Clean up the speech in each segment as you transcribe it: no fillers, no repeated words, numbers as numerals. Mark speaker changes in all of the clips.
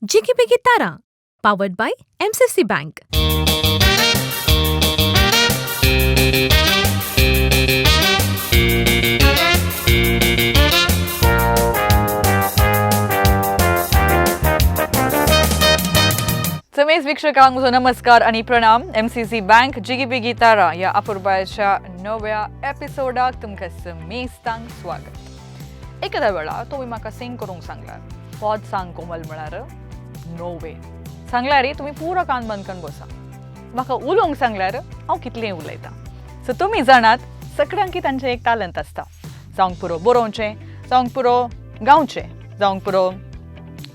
Speaker 1: Jiggy Tara, powered by MCFC Bank.
Speaker 2: Samesh वीक्षकांक नमस्कार आणि प्रणाम. MCFC बँक जिगी बिगी तारा या अपूर्वाच्या नव्या एपिसोडाक तुमकां समेस्तांक स्वागत. एखाद्या वेळा तुम्ही म्हाका सिंग करूंक सांगल्यार पद सांग कोमल म्हळ्यार नो वे सांगल्यार तुम्ही पुरो कान बंद करून बसा. म्हाका उलोवंक सांगल्यार हांव कितलें उलयतां. सो तुमी जाणात सगळ्यांक तांचें एक टॅलंट आसता. जावंक पुरो बरोवचें, जावंक पुरो गावचें, जावंक पुरो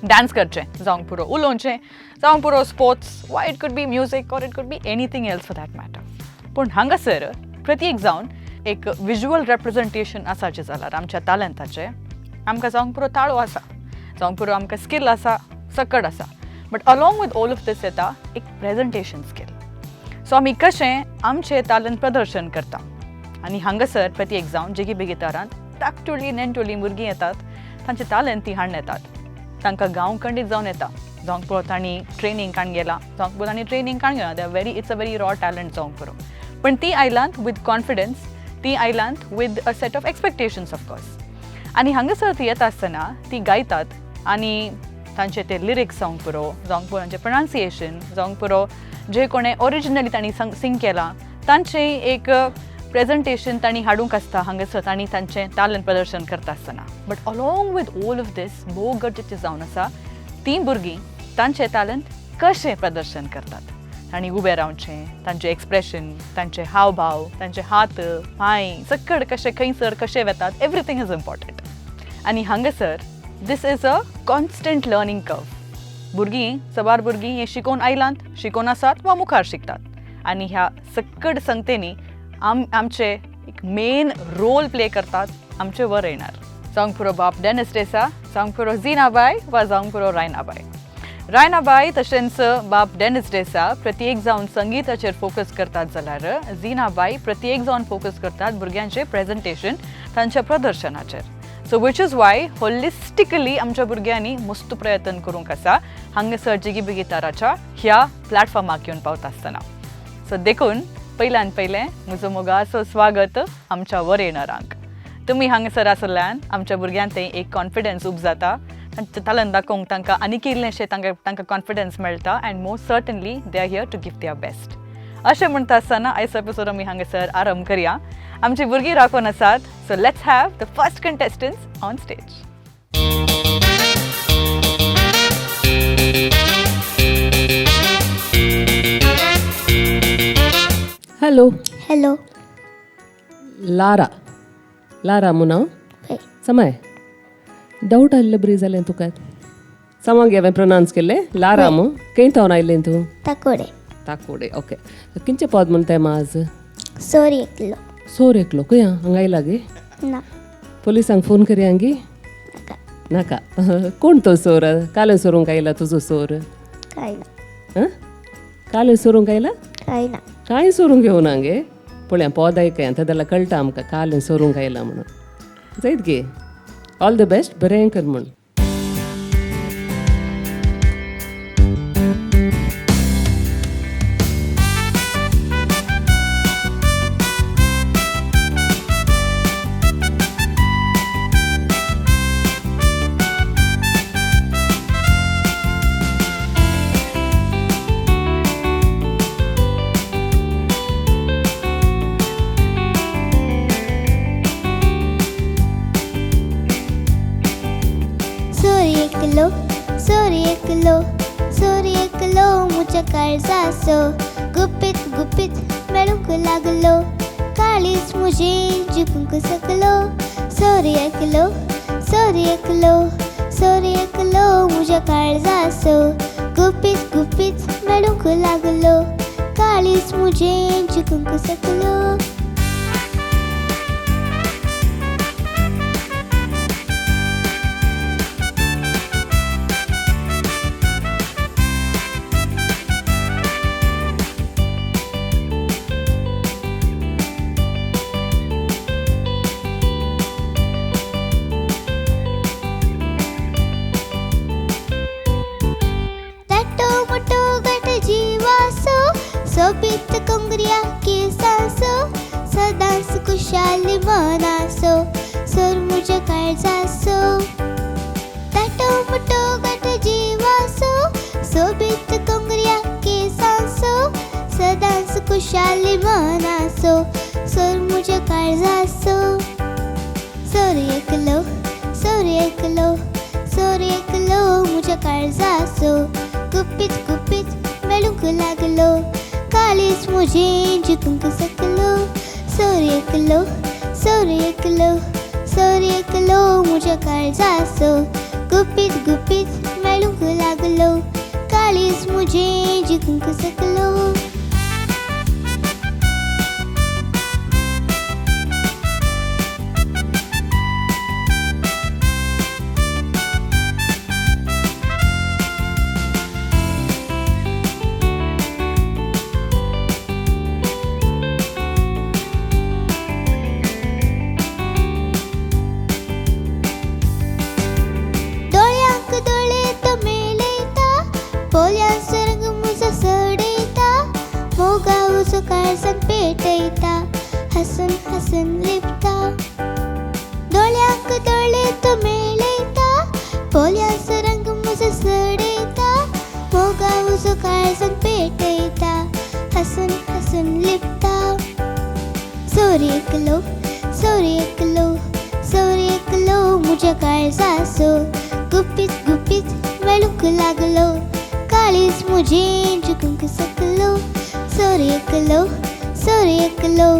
Speaker 2: डान्स करचें, जावंक पुरो उलोवचें, जावंक पुरो स्पोर्ट्स, वा it could be music or it could be anything else for that matter. पूण हांगासर प्रत्येक जावन एक विज्युअल रेप्रेझेंटेशन आसाचें जाल्यार आमच्या टॅलंटाचें आमकां जावंक पुरो ताळो आसा, जावंक पुरो आमकां स्कील आसा, सकड आसा. But along with all of these येता एक प्रेझेंटेशन स्कील. सो आमी कशें आमचें टॅलंट प्रदर्शन करता. आनी हांगासर प्रत्येक जावन जिगी बिगी तारांत धाकटुलीं नेणटुलीं भुरगीं येतात, तांचें टॅलंट ती हाडून येतात. तांकां गांव खंडीत जावन येता, जावंक पुरो तांणी ट्रेनींग काण गेला, जावंक पुरो तांणी ट्रेनींग काण गेला, it's a very raw talent जावंक पुरो. पण ती आयलांत विथ कॉन्फिडन्स, ती आयलांत with a set of expectations of course. आनी हांगासर ती येता आसतना ती गायतात आनी तांचे ते लिरिक्स जावंक पुरो, जावंक पुरो तांचें प्रोनाउन्सिएशन, जावंक पुरो जे कोणें ओरिजिनली तांणी सिंग केलां तांचें एक प्रेझेंटेशन तांणी हाडूंक आसता हांगासर तांणी तांचें टॅलंट प्रदर्शन करता आसतना. But along with all of these भोव गरजेचें जावन आसा तीं भुरगीं तांचें टॅलंट कशें प्रदर्शन करतात. तांणी उबें रावचें, तांचें एक्सप्रेशन, तांचे हावभाव, तांचे हात पांय सकड कशें खंयसर कशें वेतात, एवरीथींग इज इम्पॉर्टंट. आनी हांगासर this is a constant learning curve. भुरगीं सबार भुरगीं हें शिकोवन आयलांत, शिकोवन आसात वा मुखार शिकतात. आनी ह्या सकड संगतेनी आमचे एक मेन रोल प्ले करतात आमचे वर येणार. जावंक पुरो बाब डेनिस देसाय, जावंक पुरो झिनाबाय वा जावंक पुरो रायनाबाय. रायनाबाय तशेंच बाब डेनिस देसाय प्रत्येक जावन संगीताचेर फोकस करतात जाल्यार झिनाबाय प्रत्येक जावन फोकस करतात भुरग्यांचें प्रेझेंटेशन तांच्या प्रदर्शनाचेर. So which is why holistically आमच्या भुरग्यांनी मस्त प्रयत्न करूंक आसा हांगासर जिगी बिगी ताराच्या ह्या प्लॅटफॉर्माक येवन पावता आसतना. सो देखून पयल्यान पयलें म्हजो मोगाचो स्वागत आमच्या वर येणारांक. तुमी हांगासर आसल्यान आमच्या भुरग्यांक थंय एक कॉन्फिडन्स उब जाता, तांचें टॅलंट दाखोवंक तांकां आनी इल्लेशें तांकां कॉन्फिडन्स मेळटा and most certainly they are here to give their best. अशें म्हणटा आसतना आयज एपिसोड आमी हांगासर आरंभ करया. आमची भुरगीं राखून आसात. So let's have the first contestants on stage.
Speaker 3: Hello.
Speaker 4: Hello.
Speaker 3: Lara मुनाव
Speaker 4: हय.
Speaker 3: समय डावट आसलें बरी जालें तुका. सामांग हांवें प्रोनावन्स केलें लारा मू. खंय थावन आयलें तूं?
Speaker 4: ताकोडे.
Speaker 3: ताकोडे. ओके. खंयचें पद म्हण तें आज?
Speaker 4: सोरी एकलो.
Speaker 3: सोर एकलो खंय हांगा आयला गे?
Speaker 4: ना.
Speaker 3: पोलिसांक फोन करया गी? नाका. कोण तो सोर? काले सोरूंक आयला तुजो सोर?
Speaker 4: काय ना.
Speaker 3: काले सोरूंक आयला?
Speaker 4: काय ना.
Speaker 3: कांय सोरूंक येवना गे. पळया पद आयकय आतां जाल्यार कळटा आमकां काले सोरूंक आयला म्हणून. जायत गे. All the best. बरें कर म्हण.
Speaker 4: सोरी एकलो मुझ्या काळजाचो गुपित गुपित मेळूंक लागलो. काळीज मुझे जिखूंक सकलो. सोरी एकलो मुझ्या काळजाचो गुपित गुपित मेळूंक लागलो. काळीज मुझे जिखूंक सकलो. घुंगऱ्या केसांसो सदांच खुशाली मनासो सोर मुझ्या काळजासो ताटो मुटो गाठ जीवासो सोबीत घुंगऱ्या केसांसो सदांच खुशाली मनासो सोर मुझ्या काळजासो सोर एकलो सोर एकलो सोर एकलो मुझ्या काळजासो गुप्पीत गुप्पीत मेळूंक लागलो काळीज मुझे जिंकूंक सकलो सोर एकलो सोर एकलो सोर एकलो मुझ्या काळजासो गुप्पीत गुप्पीत मेळूंक लागलो काळीज मुझे जिंकूंक सकलो डोळ्यांक दोळे तो मेळयता पोल्यांचो रंग मुजो सोडयता मोगा उजो काळजान पेटयता हसून हसून लिपता डोळ्यांक दोळे तो मेळयता पोल्यांचो रंग मुजो सोडयता मोगा उजो काळजान पेटयता हसून हसून लिपता सोर एकलो सोर एकलो सोर एकलो मुझ्या काळजासो गुप्पीत गुप्पीत मेळूंक लागलो काळीज मुझे जिंकूंक सकलो सोर एकलो सोर एकलो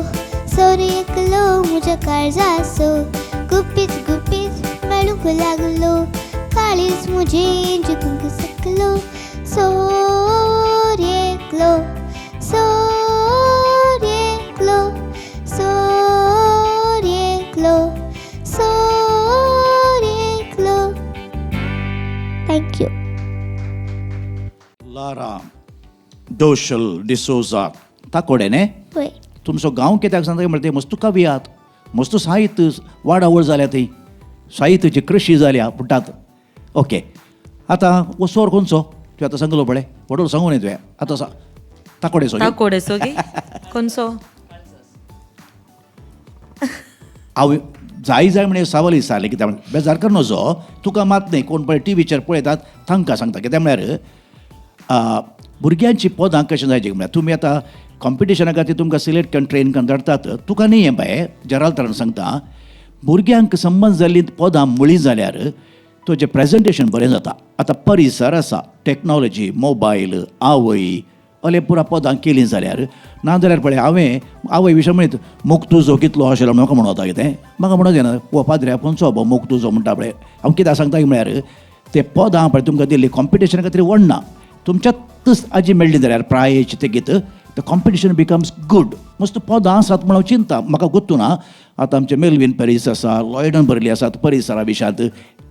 Speaker 4: सोर एकलो मुझ्या काळजासो गुप्पीत गुप्पीत मेळूंक लागलो काळीज मुझे जिंकूंक सकलो सोर एकलो सोर एकलो सोर एकलो सोर एकलो थँक्यू
Speaker 5: लारा दोशल डिसोजा ताकोडेने
Speaker 4: होय
Speaker 5: तुमचो गांव कित्याक सांगता म्हणटा ते मस्त काव्यात मस्त साहित्य वाडावळ जाल्या थंय साहित्याची कृशी जाल्या पुटात ओके आतां हो सोर खंयचो तुवें आतां सांगलो पळय वडोळ सांगूं न्ही तुवें आतां ताकोडेचो न्ही?
Speaker 6: ताकोडेचो गे कोणसो
Speaker 5: हांव जाय जाय म्हणे सवाल विचारले कित्याक बेजार कर नजो तुका मात न्ही कोण पळय टीव्हीचेर पळयतात तांकां सांगता कित्याक म्हळ्यार भुरग्यांची पदां कशें जायची म्हळ्यार तुमी आतां कॉम्पिटिशना खातीर तुमकां सिलेक्ट करून ट्रेन करून धाडटात तुका न्ही हें बाय जराल सांगता भुरग्यांक संबंद जाल्लीं पदां मुळी जाल्यार तुजें प्रेजेंटेशन बरें जाता आतां परिसर आसा टॅक्नॉलॉजी मोबायल आवय अले पुरा पदां केलीं जाल्यार नाजाल्यार पळय हांवें आवय विशय म्हणीत मोग तुजो कितलो आशिल्लो म्हाका म्हणता कितें म्हाका म्हणत येना वो पाद्र्या खंयचो बाबा मोग तुजो म्हणटा पळय हांव कित्याक सांगता म्हळ्यार ते पदां पळय तुमकां दिल्ली कॉम्पिटिशना खातीर व्हडना तुमच्यातच आजी मेळ्ळी जाल्यार प्रायज ते गीत द कॉम्पिटिशन बिकम्स गूड मस्त पदां आसात म्हण हांव चिंता म्हाका गुर्तू ना आतां आमचे मेल्विन पॅरीस आसा लॉयडन बरली आसात परिसरा विशयांत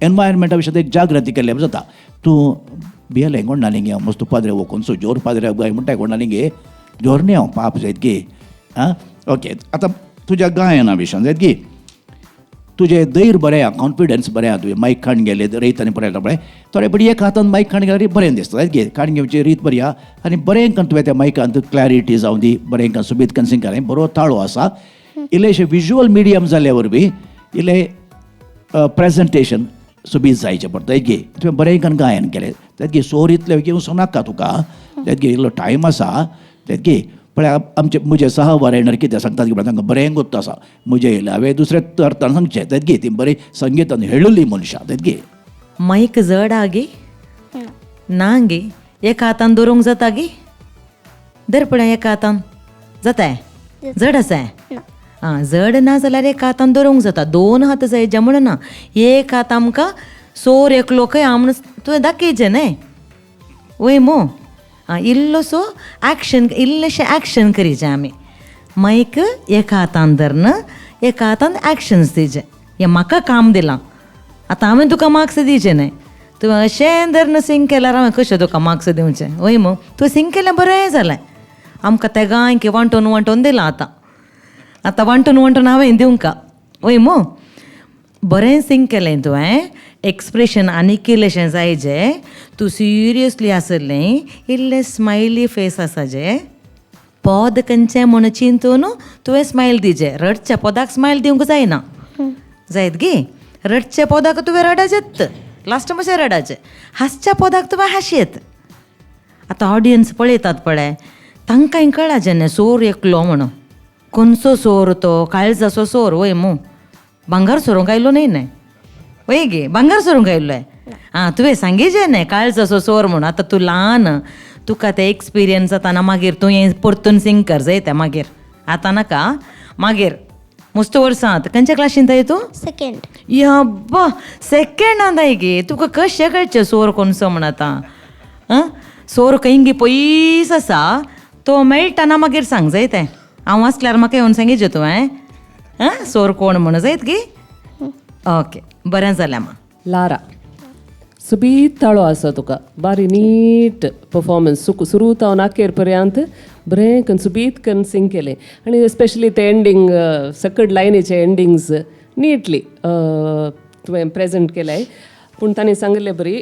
Speaker 5: एनवायरमेंटा विशयांत एक जागृती केल्ली जाता तूं भियेलें कोणाली गे हांव मस्त पाद्रे वखूनचो जोर पाद्र्याक गाय म्हणटा कोणाली गे जोर न्ही हांव पाप जायत गे आं ओके आतां तुज्या गायना विशयान जायत गे तुजें धैर्य बरें आहा कॉन्फिडन्स बरें आहा तुवें मायक खाण गेले रयत आनी पळयता पळय थोडे पडी एक हातान मायक खाण गेल्यार बरें दिसता जायत गे खाण घेवची रीत बरी आहा आनी बरें करून तुवें त्या मायकांत क्लॅरिटी जावं दी बरें करून सुबीत करून सिंग केलें बरो ताळो आसा इल्लेशें विज्युअल मिडियम जाल्ल्या वरवीं इल्लें प्रेजेंटेशन सुबीत जायचें पडटा गे तुवें बरें करून गायन केलें त्यात गे सोर इतले घेवं नाका तुका त्यात गे इल्लो टायम आसा त्यात गे पळय आमचे म्हजे सहवारेणर कितें सांगतात की तांकां बरें गुर्त आसा म्हजें येयलें हांवें दुसऱ्या अर्थान सांगचें त्यात गे ती बरी संगीतान हेळिल्लीं मनशां त्यात गे
Speaker 6: माईक जड हा गे ना गे एका हातान दवरूंक जाता गे धर पळय एका हातान जाताय जड आसा आं जड ना जाल्यार एका हातान दवरूंक जाता दोन हात जाय जे म्हणना एक हात आमकां सोर एकलो खंय आमण तुवें दाखयचें न्हय वय मो आं इल्लोसो एक्शन इल्लेशें एक्शन करीचें आमी माईक एका हातान धरन एका हातान एक्शन्स दिवचे हें म्हाका काम दिलां आतां हांवें तुका मार्क्स दिवचे न्हय तुवें अशें धरन सिंग केल्यार हांवें कशें तुका मार्क्स दिवचें वय मो तुवें सिंग केलें बरें जालें आमकां तेगांय की वांटून दिलां आतां वांटून हांवें दिवंका वय मो बरें सिंग केलें तुवें एक्सप्रेशन आनीक इल्लेशें जाय जें तूं सिरियसली आसलें इल्लें स्मायली फेस आसा जें पोद खंयचें म्हूण चिंतून तुवें स्मायल दिजे. रडच्या पोदाक स्मायल दिवंक जायना. जायत गे. रडच्या पोदाक तुवें रडाचेत. लास्ट मातशें रडाचें. हांसच्या पोदाक तुवें हांशयेत. आतां ऑडियन्स पळयतात पळय, तांकांय कळाचें न्ही सोर एकलो म्हणून. खंयचो सोर तो? काळजाचो सोर वय मू. भांगार सोरूंक आयलो न्ही न्हय. वय गे, भांगार सोरूंक आयिल्लोय. तुवें सांगिचें न्हय काळजाचो सोर म्हणून. आतां तूं ल्हान, तुका तें एक्सपिरियन्स जाताना मागीर तूं हें परतून सिंग कर जायतें मागीर. आतां नाका, मागीर मस्त वर्सांत. खंयच्या क्लासींत आय तूं?
Speaker 4: सेकंड.
Speaker 6: यब्बा, सेकंडांत आय गे. तुका कशें कळचें सोर कोणसो म्हण आतां? सोर खंय पयस आसा तो मेळटाना मागीर सांग जायतें. हांव आसल्यार म्हाका येवन सांगिचें तूं सोर कोण म्हण जायत गे. ओके, बरें जालें मा.
Speaker 3: लारा सुबीत ताळो आसा तुका. बारी नीट परफॉर्मन्स सुरू तावन अखेर पर्यंत बरें करून सुबीत करून सिंग केलें. आनी स्पेशली ते एंडींग सकड लायनीचे एंडिंग्स नीटली तुवें प्रेजेंट केलें. पूण ताणें सांगलें बरी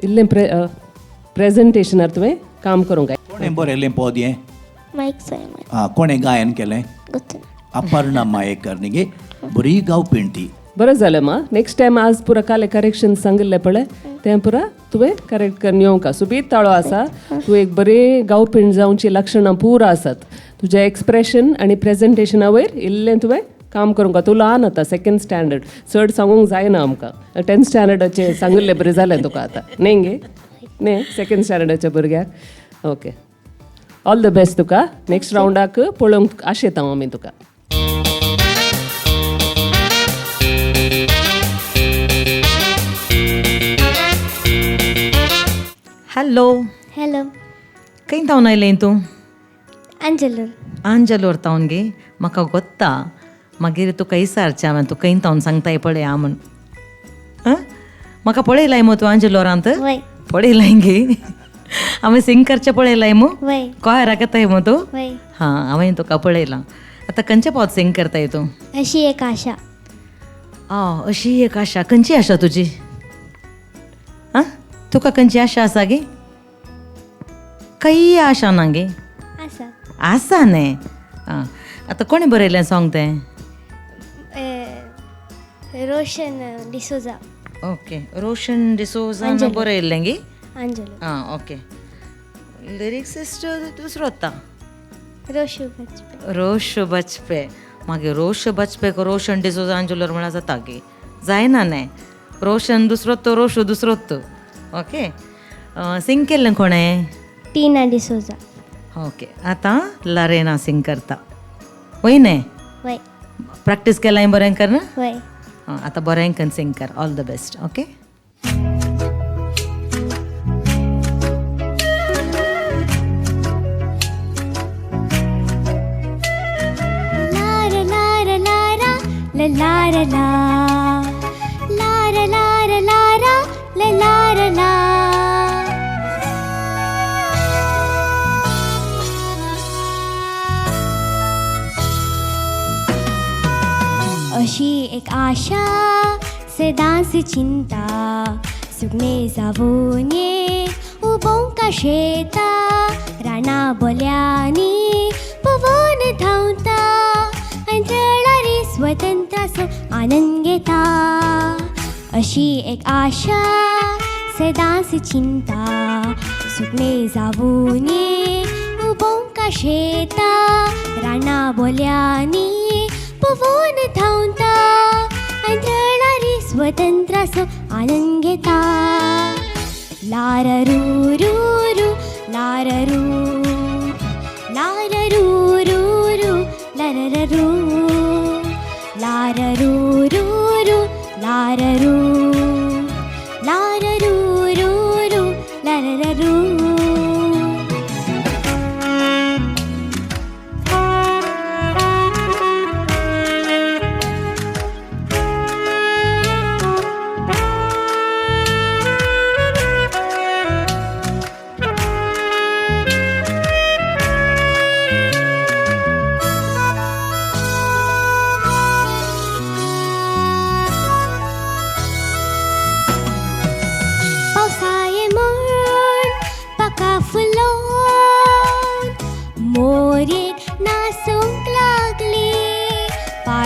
Speaker 3: इल्लें प्रेजेंटेशनार तुवें काम करूंक जाय.
Speaker 5: कोणें बरयलें पद हें?
Speaker 4: Mike Simon.
Speaker 5: कोणें गायन केलें?
Speaker 4: गुड.
Speaker 5: अपर्णा मायेकर न्ही. बरी गावपीण ती.
Speaker 3: बरें जालें मा. नेक्स्ट टायम आज पुरा काले करेक्शन सांगिल्लें पळय तें पुरा तुवें करेक्ट करून येवंका. सुबीत ताळो आसा. तूं एक बरें गावपीण जावची लक्षणां पुरा आसात. तुजें एक्सप्रेशन आनी प्रेजेंटेशना वयर इल्लें तुवें काम करूंक. तूं ल्हान आतां, सेकंड स्टँडर्ड. चड सांगूंक जायना आमकां. 10th स्टँडर्डाचें सांगिल्लें बरें जालें तुका आतां न्ही गे. न्ही सेकंड स्टँडर्डाच्या भुरग्याक. ओके, ऑल द बेस्ट तुका. नेक्स्ट रावंडाक पळोवंक आशेता आमी तुका.
Speaker 6: हॅलो.
Speaker 4: हॅलो.
Speaker 6: खंय तावन आयलें तूं?
Speaker 4: अंजलूर.
Speaker 6: आंजलोर तावन गे. म्हाका गोत्ता. मागीर तुका विचारचें हांवें तूं खंय तावन सांगताय पळय हांव म्हण. म्हाका पळयलाय मू तूं आंजलोरांत?
Speaker 4: वय.
Speaker 6: पळयलाय गे. हांवें सिंग करचें पळयलाय मू.
Speaker 4: वय.
Speaker 6: कोयराक येताय मू तूं?
Speaker 4: वय.
Speaker 6: हांवें तुका पळयलां. आतां खंयचे पावत सिंग करताय तूं?
Speaker 4: अशी एक आशा.
Speaker 6: अशी एक आशा. खंयची आशा तुजी? तुका खंयची आशा आसा गे? काही आशा ना गे.
Speaker 4: आसा.
Speaker 6: आसा न्ही. आतां कोणें बरयलें सॉंग तें?
Speaker 4: रोशन डिसोजा.
Speaker 6: ओके, रोशन डिसोजान बरयल्लें गे.
Speaker 4: अंजलूर.
Speaker 6: ओके. लिरिक्स दुसरो होता.
Speaker 4: रोशू बचपन.
Speaker 6: रोश बचपे. मागीर रोश बचपेक रोशन डिसोजा आंजलोर म्हळ्यार जाता गे. जायना न्ही. रोशन दुसरो तो, रोशू दुसरो तो. ओके. सिंग केल्लें कोणें?
Speaker 4: टीना डिसोजा.
Speaker 6: ओके. आतां लारेना सिंग करता. वय न्ही.
Speaker 4: वय.
Speaker 6: प्रॅक्टीस केलाय बरें कर ना.
Speaker 4: वय.
Speaker 6: आतां बरें करून सिंग कर. All the best. Okay.
Speaker 4: Lara Lara Lara ला लारा ला. लारा लारा लारा ला लारा ला. अशी एक आशा सदांची चिंता. सुगणे जावून ये उबोंका शेता. राणा बोल्यांनी पवन धांवता. अंतराळारी स्वतंत्राचो आनंद घेता. अशी एक आशा सदांची चिंता. सुगणे जावून ये उबोंका शेता. राणा बोल्यांनी पवन धांवता. अंतराळारी स्वतंत्राचो आनंद घेता. लाररू रू रू लाररू. लाररू रू रू लाररू. लाररू रू रू लाररू. लाररू रू रू लाररू.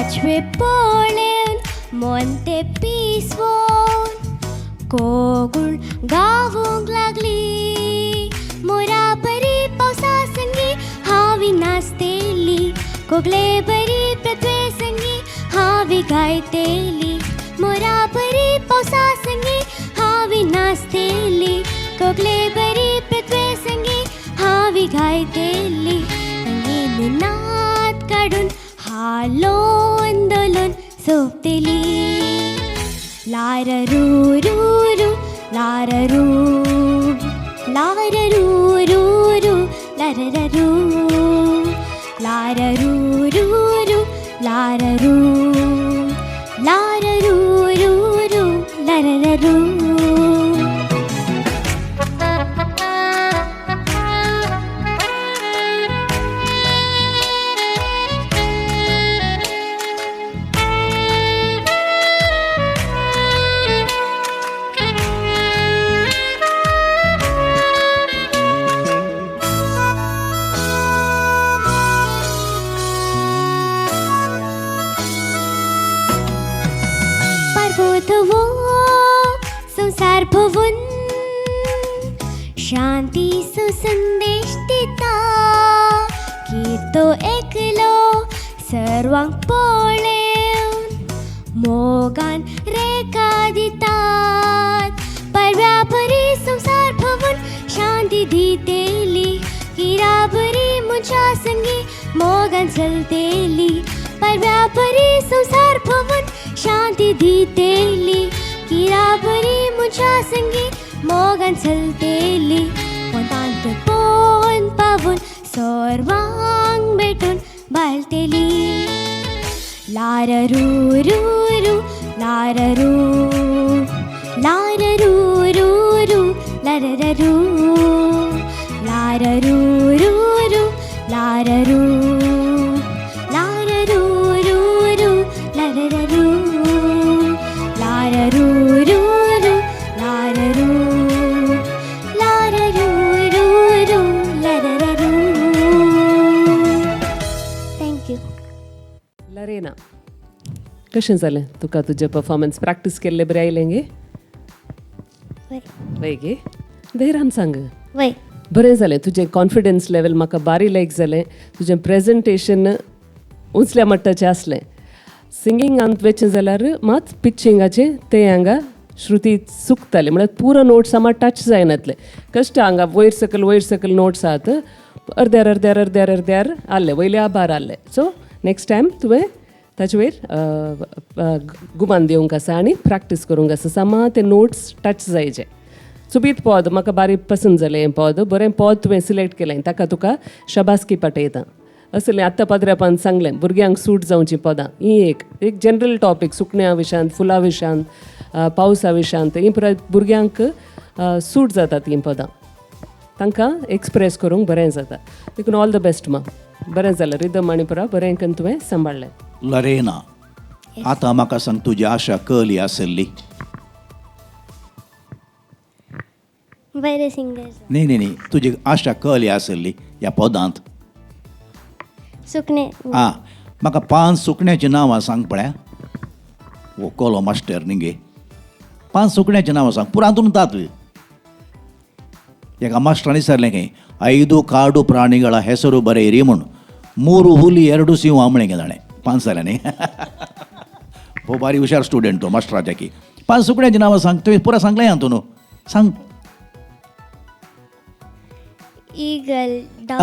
Speaker 4: पाचवे पोळेन मोंते पिसवोन कोगुळ गावूंक लागली मोरा बरी पावसा संगी हावी नाचतेली कोगले बरी पृथ्वे संगी हावी गायतेली मोरा बरी पावसा संगी हावी नाचतेली कोगले बरी पृथ्वे संगी हावी गायतेली संगीन नाद काढून हालोन दोलोन सोपतेली लाररू रू रू लाररू लाररू रू रू लाररू लाररू रू रू लाररू लाररू रू रू लाररू पार्वतवो संसार भवन शांती सुसंदेश दिता कीर्तो एकलो सर्वांक पोळेवन मोगान रेखा दितात परव्या बरी संसार भवन शांती दितेली किरा बरी मुझ्या संगी मोगान चलतेली परव्या बरी संसार भवन शांती दितेली किरा बरी मुझ्या संगी मोगान चलतेली पोंतांत पोन पावून सर्वांक भेटून बाळतेली लाररू रू रू लाररू लाररू रू रू लाररू लाररू रू रू लाररू लाररू रू रू लाररू लाररू रू रू लाररू लाररू रू रू लाररू थँक्यू
Speaker 3: लरेना कशें जालें तुका तुजें परफॉर्मन्स प्रॅक्टीस केल्ले बरें आयलें गे वय गे धैर्यान सांग
Speaker 4: वय
Speaker 3: बरें जालें तुजें कॉन्फिडन्स लेवल म्हाका बारी लायक जालें तुजें प्रेजेंटेशन उंचल्या मट्टाचें आसलें सिंगिंगांत वेचें जाल्यार मात पिच्चिंगाचें तें हांगा श्रुती चुकताले म्हळ्यार पुरो नोट्स मात टच जायनातले कश्ट हांगा वयर सकयल नोट्स आहात अर्द्यार अर्द्यार अर्द्यार अर्द्यार आसले वयले आभार आसले सो नेक्स्ट टायम तुवें ताचे वयर गुमान दिवंक आसा आनी प्रॅक्टीस करूंक आसा सामा ते नोट्स टच जायचे चुबीत पद म्हाका बारीक पसंद जालें हें पद बरें पद तुवें सिलेक्ट केलें ताका तुका शबासकी पाठयता असलें आत्तां पदऱ्यापान सांगलें भुरग्यांक सूट जावचीं पदां ही एक जनरल टॉपीक सुकण्या विशयांत फुलां विशयांत पावसा विशयांत ही भुरग्यांक सूट जातात हीं पदां तांकां एक्सप्रेस करूंक बरें जाता देखून ऑल द बेस्ट मा बरें जालें रिदम आनी पुरा बरें करून तुवें सांबाळलें
Speaker 5: लरेना आता म्हाका सांग तुजी आशा कहली आसली
Speaker 4: बरे सिंगर
Speaker 5: न्ही तुजी आशा कहली आसली ह्या पदांत
Speaker 4: सुकणे
Speaker 5: आं म्हाका 5 सुकण्याचीं नांवां सांग पळया वो कोलो मास्टर निगे 5 सुकण्याचीं नांवां सांग पुरांतून तात एका ಮಾಸ್ಟರ್ ಸರ್ಲೆ ಕೈ 5 ಕಾಡು ಪ್ರಾಣಿಗಳ ಹೆಸರು ಬರೆಯಿರಿ म्हूण 3 ಹುಲಿ 2 ಸಿಂಹ ಆಮಣೆಗೆ दाणे 5 सालांनी हो बारी हुशार स्टुडंट तो मास्टराच्या की 5 सुकण्याची नांवां सांग तुवें पुरा सांगलें हां तूं सांग
Speaker 4: ईगल डाव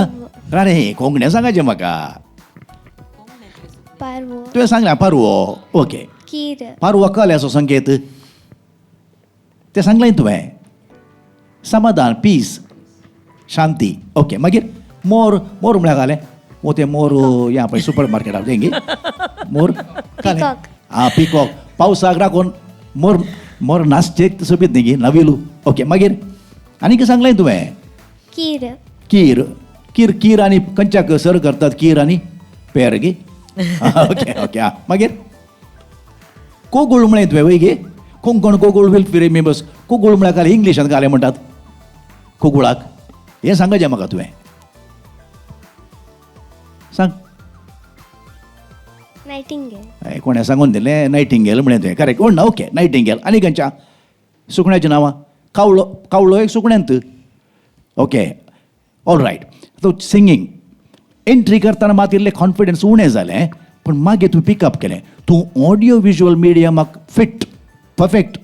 Speaker 5: राणे कोंकणी सांगायचें म्हाका
Speaker 4: पारवो
Speaker 5: तुवें सांगलें पारवो ओके
Speaker 4: कीर
Speaker 5: पारवो कळ्ळें संकेत तें सांगलें तुवें समाधान पीस शांती ओके मागीर मोर मोर म्हळ्यार घालें वो ते मोर या पळय सुपर मार्केटार तेंगे मोर
Speaker 4: Peacock.
Speaker 5: आं पिकॉक पावसाक राखून मोर मोर नाचचेक सोबीत न्ही गे नविलू ओके मागीर आनी कितें सांगलें तुवें
Speaker 4: कीर
Speaker 5: कीर कीर कीर आनी खंयच्याक सर करतात कीर आनी पेर गे ओके ओके आं मागीर कोगुळ म्हळें तुवें वय गे कोंकण कोगुळ विल फिरे मेंबर्स कोगुळ म्हळ्यार घाले इंग्लिशांत घाले म्हणटात कोगुळाक हें सांगचें म्हाका तुवें सांग
Speaker 4: नायटिंगेल
Speaker 5: कोणें सांगून दिलें नायटिंगेल म्हणें तुवें करेक्ट ना ओके नायटिंगेल आनी खंयच्या सुकण्याचीं नांवां कावळो कावळो एक सुकण्यांत ओके ऑल रायट तो सिंगींग एंट्री करतना मात इल्लें कॉन्फिडन्स उणें जालें पूण मागीर तूं पिकअप केलें तूं ऑडियो विज्युअल मिडियमाक फिट परफेक्ट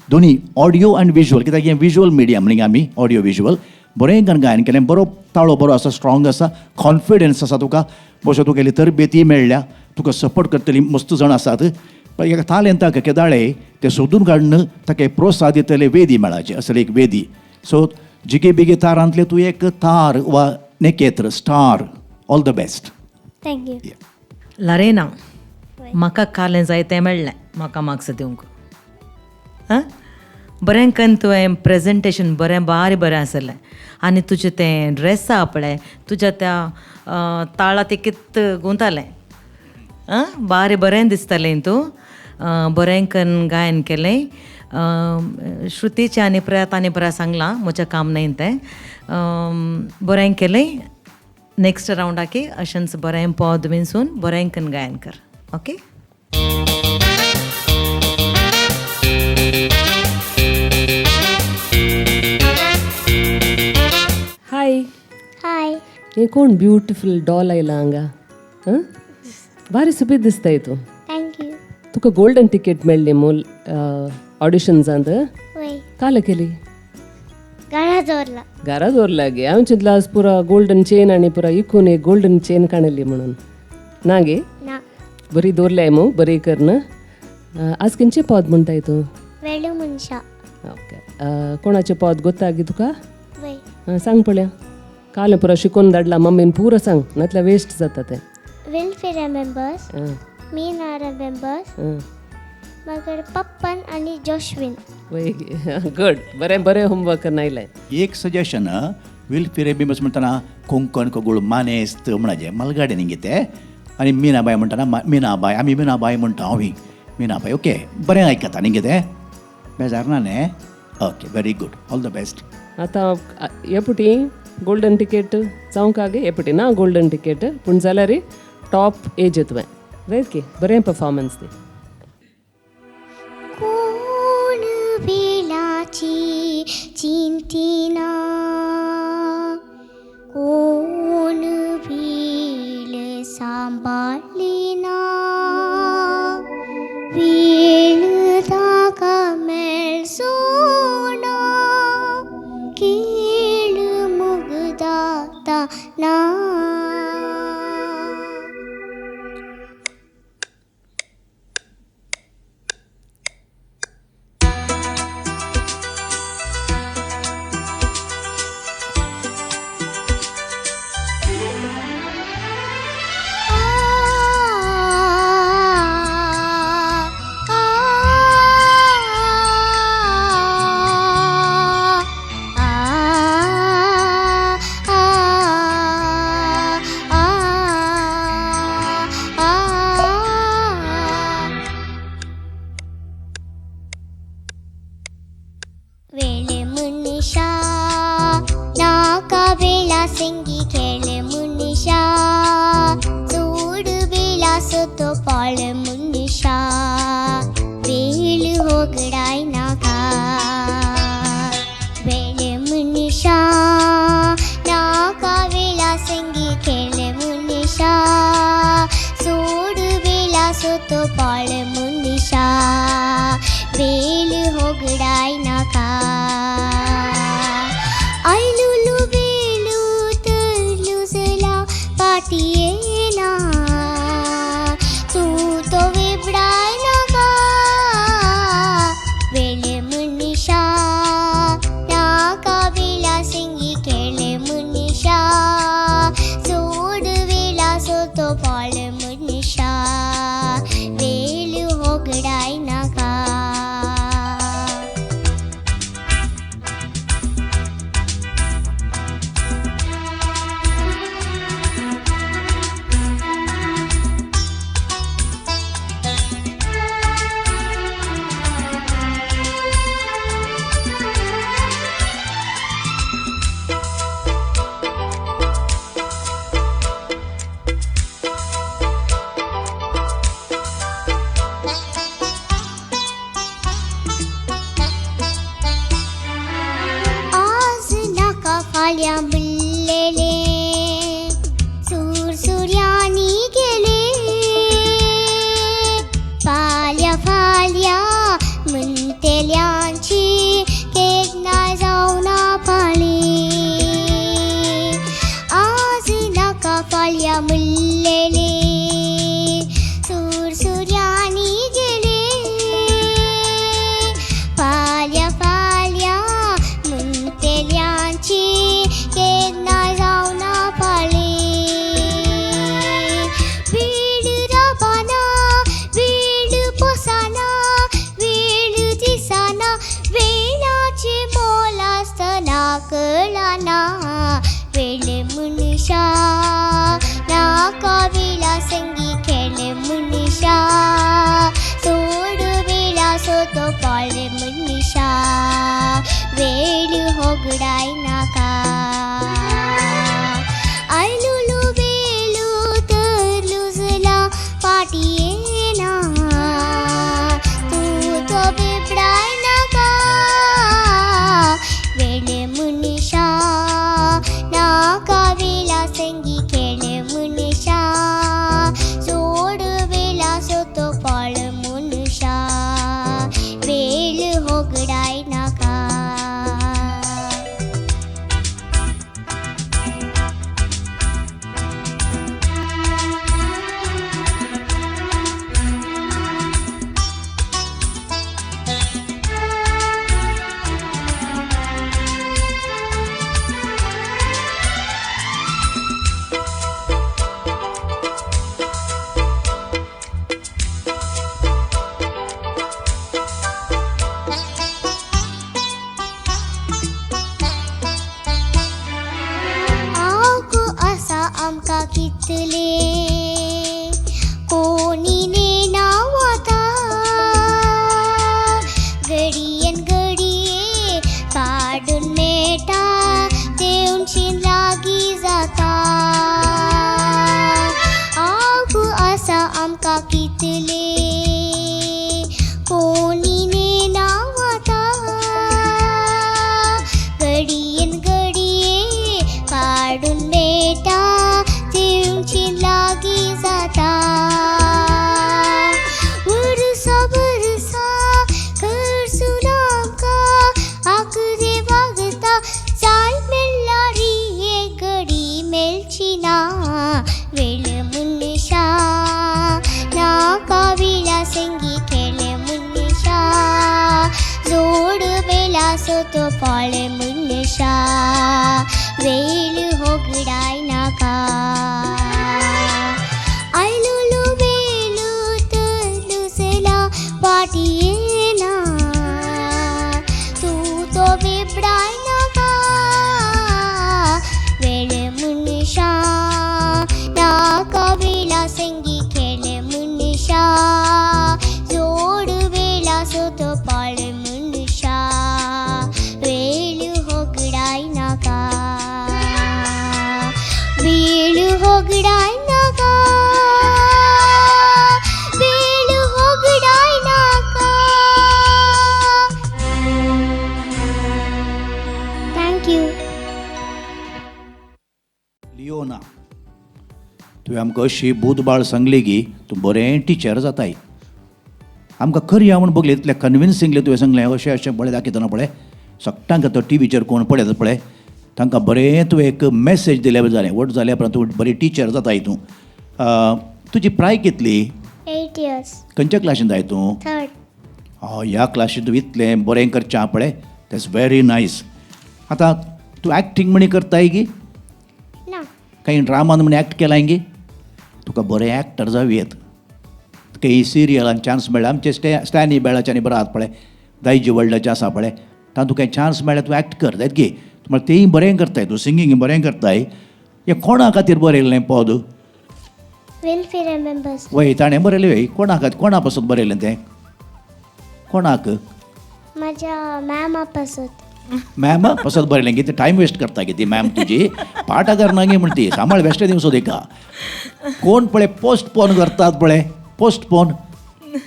Speaker 5: दोनी ऑडियो आनी विज्युअल कित्याक हें विज्युअल मिडियम न्ही आमी ऑडियो विज्युअल बरें गायन केलें बरो ताळो बरो आसा स्ट्रॉंग आसा कॉन्फिडन्स आसा तुका बसो तुका केली तरबेती मेळ्ळ्या तुका सपोर्ट करतली मस्त जाण आसात पण एका तालेंताक केदाळे ते सोदून काडून ताका प्रोत्साहन दितले वेदी मेळाचे असले एक वेदी सो जिगे बेगी तारांतले तूं एक तार वा नेकेत्र star all the best
Speaker 4: thank you
Speaker 6: लारेना म्हाका कालें जाय तें मेळ्ळें म्हाका मार्क्स दिवंक आं बरें कन्न तुवें प्रेजेंटेशन बरें बरें आसलें आनी तुजें तें ड्रेस आहा पळय तुज्या त्या ताळा ते कित गुंतालें आं बरें दिसतालें तूं बरें कन्न गायन केलें श्रुतीचें आनी प्रया सांगलां म्हज्या काम न्ही तें बरें केलें नेक्स्ट रावंडाक अशेंच बरें पद विंसून बरें कन्न गायन कर ओके
Speaker 3: हाय
Speaker 4: हाय
Speaker 3: हें कोण ब्युटिफूल डॉल आयला हांगा हां भारी सुबीत दिसताय तूं
Speaker 4: थँक्यू
Speaker 3: तुका गोल्डन टिकेट मेळ्ळी मोल ऑडिशन्सांत
Speaker 4: वय
Speaker 3: काल केली
Speaker 4: गाणा जोरला
Speaker 3: घरा दवरला गे हांव चिंतला आज पुरा गोल्डन चेन आनी पुरा इकून एक गोल्डन चेन काणली म्हणून ना गे
Speaker 4: ना
Speaker 3: बरी दवरल्याय मू बरी कर ना आज खंयचें पद म्हणटाय तूं
Speaker 4: वेळू मनशा
Speaker 3: ओके कोणाचें पद गोत्ता गे तुका
Speaker 4: वय
Speaker 3: सांग पळया काल पुरा शिकून धाडला मम्मीन पुरो सांग नातल्या वेस्ट जाता तें
Speaker 4: विल फी रिमेंबर्स
Speaker 3: आं,
Speaker 4: मी ना रिमेंबर्स
Speaker 3: आं.
Speaker 4: मगर पप्पन आणि जोशविन
Speaker 3: वय गुड बरें होमवर्क नायलें
Speaker 5: एक सजेशन वील फिरे बिमस म्हणटना कोंकण कोगुळ मानेस्त म्हणजे मलगाडे न्ही ते आनी मिनाबाई म्हणटना मिनाबाई आमी मिनाबाई म्हणटा हांव मिनाबाई ओके बरें आयकता न्ही ते बेजार ना न्ही okay very good all the best
Speaker 3: आतां हे पुटी गोल्डन टिकेट जावंक गे हे पुटी ना गोल्डन टिकेट पूण जाल्यार टॉप एज तुवें रायट की बरें परफॉर्मन्स दी
Speaker 4: कोण वेळाची चिंतिना कोण वेळ सांभाळिना वेळ ताका मेळसोना केळ मुगदाता ना वेळे मुनिशा नाका वेळा सिंगी खेळे मुनिशा चूड वेळा सोतो पाळ मुनिशा वेळ होगडाय नाका वेळे मुनिशा नाका वेळा सिंगी खेळे मुनिशा चूड वेळा सोतो पाळ मुनिशा वेळ होगडाय नाका आयलुलु वेलू तरलू जला पाटिये ना तू तो वेबडाय नाका वेळे मुनिशा नाका वेळा सिंगी खेळे मुनिशा सोड वेळा सोतो पाळ मुनिशा वेळ होगडाय नाका फाल्या बुललेले सूर सूर्यानी गेले फाल्या फाल्या म्हणतेल्यांची केन्ना जावना पाळी आज नाका फाल्या मुल्लेले सूर सूर्यानी गेले फाल्या फाल्या म्हणतेल्यांची केन्ना जावना पाळी वेळ राबाना वेळ पोसाना वेळ दिसाना वेळाचे मोल असतना कळाना वेळ मनुष्या नाका वेळा संगी खेळ मनुष्या सोड वेळा सोतो पाळे मनुष्या वेळ होगडाय नाका आयलुलू वेलू तर लुजला पाटियेना तू तो बिबडाय नाका वेळ मनुष्या नाका वेळा संगी खेळ मनुष्या सोड वेळा सोतो पाळ मनुष्या वेळ होगडाय नाका आगो असा आमका कितले कोणी नाव आता घडियन घडिये काढून मेटा तेऊनशी लागी जाता आगो असा आमका कितले कोणी नाव आता घडियन घडिये काढून बेटा तेऊनची लागी जाता वरसा वरसा खर्चून आमका आकरे वागता चाल मेल्लारी एक घडी मेलची ना वेळ मनुष्या नाका वेळा संगी खेळ मनुष्या जोड वेळा सोतो पाळे मनुष्या वेळ होगडाय नाका आयलुलू वेलू तर लुजला पाटियेना तू तो बिबडाय नाका वेळ मनुष्या नाका वेळा संगी खेळ मनुष्या जोड वेळा सोतो पाळ मनुष्या वेळ होगडाय नाका वेळ होगडाय नाका वेळ होगडाय नाका थँक्यू
Speaker 5: लिओना तुवें आमकां अशी बुधबाळ सांगली की तूं बरें टिचर जाताय आमकां खरी या म्हूण बगले इतलें कन्विन्सिंगली तुवें सांगलें अशें अशें पळय दाखयतना पळय सगळ्यांक तो टिवीचेर कोण पळयता पळय तांकां बरें तुवें एक मॅसेज दिल्या जालें व्हड जाल्या उपरांत तूं बरी टीचर जाताय तूं तुजी प्राय कितली
Speaker 4: 8 years
Speaker 5: खंयच्या क्लासीन जाय तूं
Speaker 4: थर्ड
Speaker 5: ह्या क्लासीन तूं इतलें बरें करचें पळय दॅट्स व्हेरी नायस आतां तूं एक्टींग म्हणी करताय गी
Speaker 4: ना
Speaker 5: काही ड्रामान म्हणे ॲक्ट केलाय गी तुका बरें एक्टर जावं येत काही सिरियलान चान्स मेळ्ळा आमचे स्टॅनी बेळाच्यानी बरो आहात पळय दायजी वर्ल्डाचें आसा पळय तातूंत तुका चान्स मेळ्ळा तूं एक्ट कर जायत गे म्हळ्यार तेंय बरें करताय तूं सिंगींग बरें करताय हें कोणा खातीर बरयल्लें पद
Speaker 4: वेलफेअर मेंबर्स
Speaker 5: वय ताणें बरयलें वय कोणा पासून बरयलें तें कोणाक
Speaker 4: माझ्या मॅमा पासून
Speaker 5: मॅम पासून बरयलें गे तें टायम वेस्ट करता गे ती मॅम तुजी पाठ करना गे म्हण ती सांबाळ बेश्टे दिवसो देका कोण पळय पोस्टपोन करतात पळय पोस्टपोन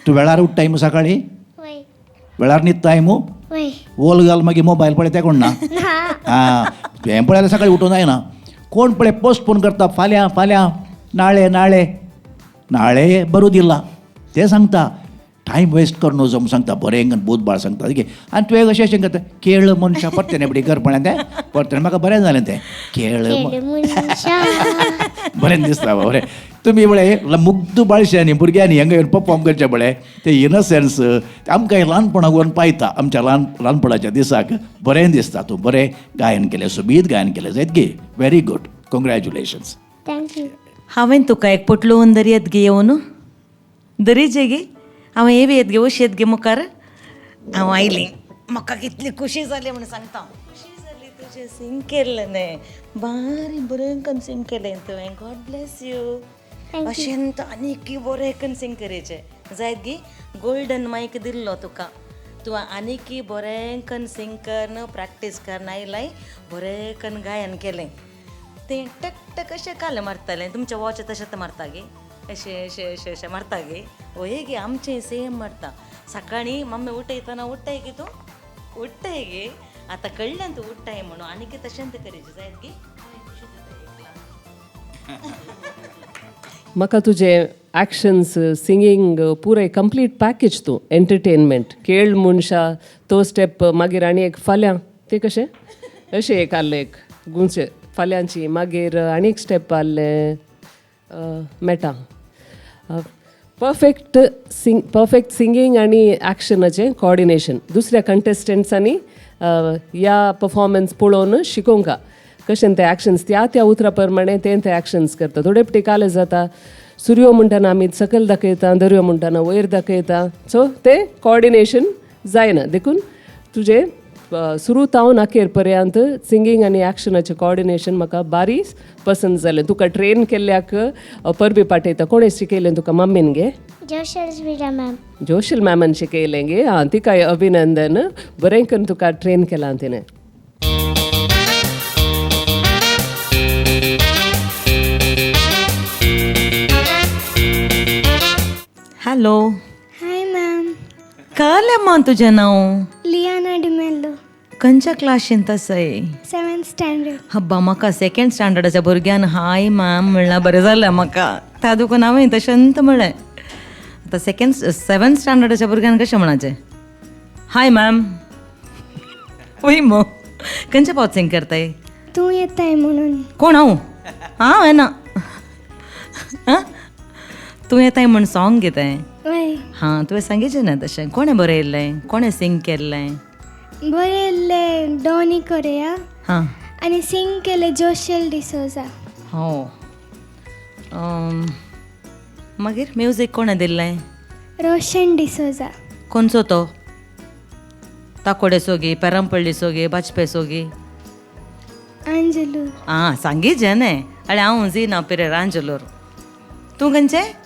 Speaker 5: तूं वेळार उठ्ठाय मू सकाळी
Speaker 4: वय
Speaker 5: वेळार न्हिदताय मू
Speaker 4: वय
Speaker 5: ओल घाल मागीर मोबायल पळय ते कोण ना
Speaker 4: ना
Speaker 5: हां हें पळय सकाळीं उठून जायना. कोण पळय पोस्टपोन करता फाल्यां फाल्यां नाळे नाळे नाळे बरो दिला तें सांगता. टायम वेस्ट कर न्हू म्हूण सांगता. बरें बोधबाळ सांगता आनी तुवें अशें अशें करता केळ मनशां परतें एबडी करपण्यां तें परतें म्हाका बरें जालें तें केळ
Speaker 4: मनशा
Speaker 5: बरें दिसता बरें. तुमी म्हळें मुग्ध बाळशांनी भुरग्यांनी हांगा येवन परफॉर्म करचें म्हळें तें इनसेन्स आमकां हें ल्हानपणाक व्हरून पायता. आमच्या ल्हानपणाच्या दिसाक बरें दिसता. तूं बरें गायन केलें सोबीत गायन केलें जायत गे. Very good. कॉंग्रॅच्युलेशन्स.
Speaker 4: थँक्यू.
Speaker 6: हांवें तुका एक पटलोवन दरी येत गे येवन दरीचे गे हांव येवी येत गे अशी येत गे मुखार हांव आयलें. म्हाका कितली खुशी जाली म्हण सांगता. खुशी जाली तुजें सिंग केल्लें न्ही. बारी बरें करून सिंग केलें तुवें. God bless you. अशें आनीक बरें करून सिंग करेचें जायत गे. गोल्डन मायक दिल्लो तुका. तूं आनीक बरें करून सिंग कर प्रॅक्टीस कर नायलाय बरें करून गायन केलें. तें टक टक अशें काले मारतालें. तुमचें वॉच तशें मारता गे अशें अशें अशें अशें मारता गे. होय गे आमचें सेम मारता. सकाळीं मम्मी उठयतना उठ्ठाय गे तूं उठ्ठाय गे. आतां कळ्ळें तूं उठ्ठाय म्हणून आनीक तशेंच करेचें जायत गे.
Speaker 3: म्हाका तुजे ॲक्शन्स सिंगींग पुराय कंप्लीट पॅकेज तूं एंटरटेनमेंट केळ मनशां तो स्टेप मागीर आनी एक फाल्यां तें कशें अशें एक आहलें एक गुंचे फाल्यांची मागीर आनी एक स्टेप आहलें मेटा. परफेक्ट सिंगींग आनी एक्शनाचें कॉर्डिनेशन दुसऱ्या कंटेस्टंट्सांनी ह्या परफॉर्मन्स पळोवन शिकोवंक कशें ते एक्शन्स त्या उतरा प्रमाणे ते एक्शन्स करता. थोडे फावटी काले जाता सुर्यो म्हणटाना आमी सकयल दाखयता दर्यो म्हणटाना वयर दाखयता. सो ते कॉर्डिनेशन जायना देखून तुजें सुरू तावन अखेर पर्यंत सिंगींग आनी एक्शनाचें कॉर्डिनेशन म्हाका बारी पसंद जालें. तुका ट्रेन केल्ल्याक परबी पाठयता कोणें शिकयलें तुका मम्मीन गे.
Speaker 4: जोशल्सविरा मॅम.
Speaker 3: जोशील मॅमान शिकयलें गे. हां तिकाय अभिनंदन. बरें करून तुका ट्रेन केलां तिणें.
Speaker 6: Hello
Speaker 4: hi ma'am.
Speaker 6: कालेम्मा तुजें नांव.
Speaker 4: लियाना डिमेल्लो.
Speaker 6: खंयच्या क्लासीन तसय.
Speaker 4: 7th standard.
Speaker 6: हब्बा म्हाका 2nd स्टँडर्डाच्या भुरग्यान हाय मॅम म्हणल्यार बरें जालें म्हाका. त्या दुकान हांवें तशेंत म्हणलें. आतां 7th स्टँडर्डाच्या भुरग्यान कशें म्हणाचें हाय मॅम. वय मो खंयच्या पावत सिंग करताय.
Speaker 4: तूं येताय म्हणून.
Speaker 6: कोण हांव येना. तूं येताय म्हण सॉंग घेताय.
Speaker 4: वय
Speaker 6: हां तुवें सांगिचें ना तशें. कोणें बरयल्लें कोणें सिंग केल्लें.
Speaker 4: बरयल्लें डॉनी कोरेया
Speaker 6: हां
Speaker 4: आनी सिंग केलें जोशेल डिसोजा.
Speaker 6: हो. मागीर म्युजीक कोणें दिल्लें.
Speaker 4: रोशन डिसोजा.
Speaker 6: खंयचो तो. ताकोडे सोगी पेरंपळ्ळी सोगी बाजपे सोगी.
Speaker 4: अंजलू.
Speaker 6: आं सांगिचें न्ही अळे हांव जिना पिरेर आंजलोर. तूं खंयचें.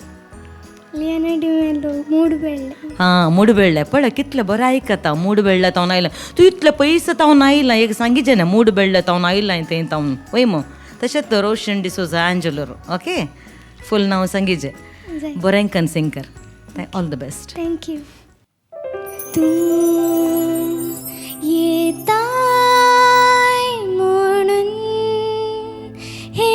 Speaker 4: लियाना डिमेल्लो मूडबेळ्ळे.
Speaker 6: हां मूडबेळ्ळे पळय कितलें बरें आयकता. मूडबेळ्ळे तावन आयलां. तूं इतले पयस तावन आयलां एक सांगिचें न्ही मूडबेळ्ळे तावन आयलां तें तावन वय मो. तशेंच रोशन डिसोजा आंजलोर. ओके फूल नांव सांगिचें. बरें करून सिंग कर. All the best.
Speaker 4: थँक्यू. तूं येताय म्हणून हे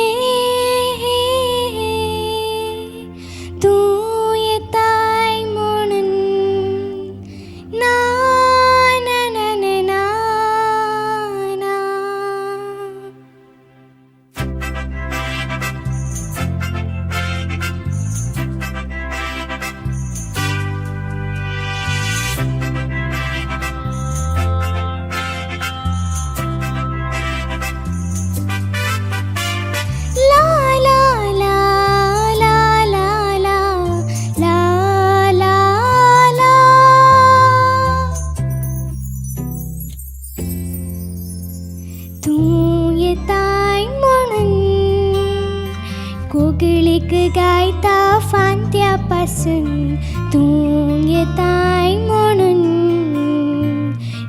Speaker 4: तूं येताय म्हणून ना ना ना ना ना ना. तूं येताय म्हणून कोकिळीक गायता फांत्यापासून. तूं येताय म्हणून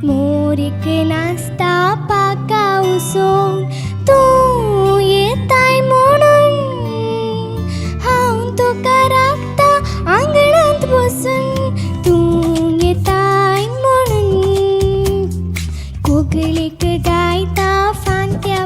Speaker 4: मोरीक नाचता पाका उसोन. तूं येताय म्हणून हांव तुका राखता आंगणांत बसून. तूं येताय म्हणून कोकिळीक गायता फांत्या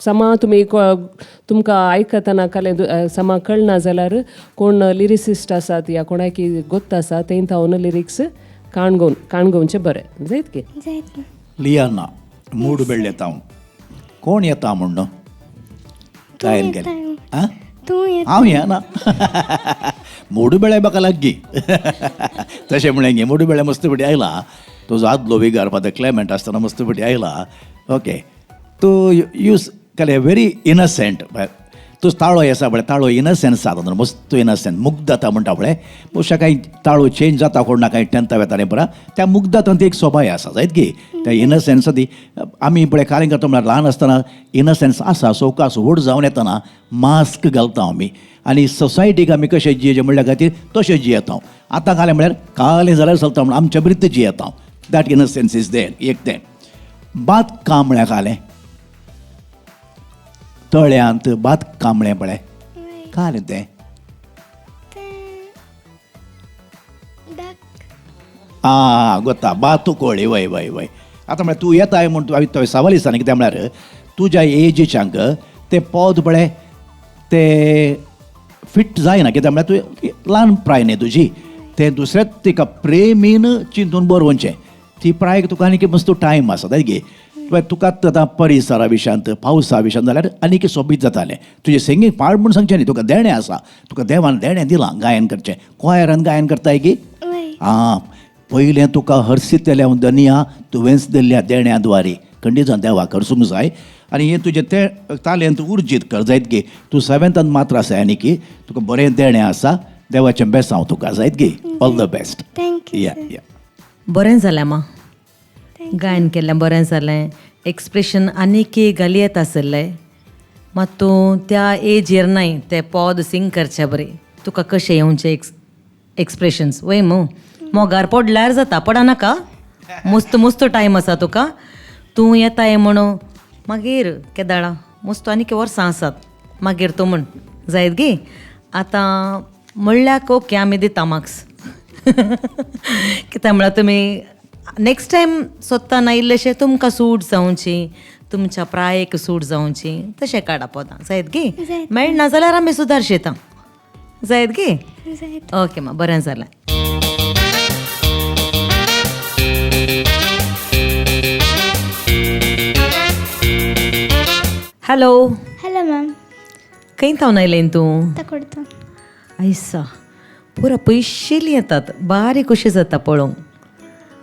Speaker 3: समा तुमी तुमकां आयकतना समा कळना जाल्यार कोण लिरिसिस्ट आसात या कोणाकी गोत्त आसा तें थावन लिरिक्स काणगोवचें बरें जायत की
Speaker 4: जायत
Speaker 5: लियाना मूड बेळ येता कोण येता म्हणून गायन केलें आं
Speaker 4: तूं
Speaker 5: हांव येना मोडू बेळे म्हाका लागगी तशें म्हणलें गे मोडू बेळे मस्त बडी आयला तुजो आदलो विगार फादर क्लेमेंट आसतना मस्त बडी आयला ओके तूं यूज केलें व्हेरी इनसेंट तूं ताळो आसा पळय ताळो इनसेंस जाता मस्त इनसेंट मुग्धता म्हणटा पळय अशें काही ताळो चेंज जाता कोण ना काही टेंथा वेतालें परा त्या मुग्धतांत एक सोबाय आसा जायत की त्या इनसेंस ती आमी पळय कारें करता म्हळ्यार ल्हान आसतना इनसेंस आसा सवकास व्हड जावन येतना मास्क घालता आमी आनी सोसायटीक आमी कशें जियेचें म्हणल्या खातीर तशें जियेता आतां कालें म्हळ्यार कालें जाल्यार चलता म्हणून आमच्या बरीत जियेता दॅट इनसेंस इज देर एक तें बात कांबळ्या कालें तळ्यांत बात कांबळें पळय कालें तें गोता बातू कोळी वय वय वय आतां म्हळ्यार तूं येताय म्हूण तूं हांवें सवाल दिसताना कित्याक म्हळ्यार तुज्या एजीच्यांक तें पद पळय तें फिट जायना कित्याक म्हळ्यार तूं ल्हान प्राय न्ही तुजी तें दुसऱ्याच तिका प्रेमीन चिंतून बरोवचें ती प्रायक तुका आनीक मस्त टायम आसा गे तुका आतां परिसरा विशयांत पावसा विशयांत जाल्यार आनीक सोबीत जातालें तुजें सिंगींग पार्ट म्हूण सांगचें न्ही तुका देणें आसा तुका देवान देणें दिलां गायन करचें क्वायरान गायन करताय गी पयलें तुका हर्सितेल्या दनिया तुवेंच दिल्ल्या देण्या द्वारे खंडीजान देवाक करसूंक जाय आनी हें तुजें तें तालेंत उर्जीत कर जायत गे तूं 7th मात्र आसा आनी की तुका बरें देणें आसा देवाचें बेसांव तुका जायत गे ऑल द बेस्ट
Speaker 4: थँक्यू
Speaker 5: या
Speaker 6: बरें जालें मा गायन केल्लें बरें जालें एक्सप्रेशन आनीक घालयत आसलें मात तूं त्या एजीर नाय तें पद सिंग करचें बरें तुका कशें येवचें एक्सप्रेशन्स वय मोगार पडल्यार जाता पडनाका मस्त टायम आसा तुका तूं येताय म्हणून मागीर केदाळा मस्त आनीक वर्सां आसात मागीर तूं म्हण जायत गे आतां म्हणल्यार ओके आमी दिता मार्क्स कित्याक म्हळ्यार तुमी नेक्स्ट टायम सोदताना इल्लेशें तुमकां सूट जावची तुमच्या प्रायेक सूट जावची तशें काडा पदां जायत गे मेळना जाल्यार आमी सुदारशीता जायत गे ओके मा बरें जालें हॅलो
Speaker 4: हॅलो मॅम
Speaker 6: खंय थावन आयलें तूं
Speaker 4: ताकडतो
Speaker 6: आयसा पुरा पयशेली येतात बारीक कशी जाता पळोवंक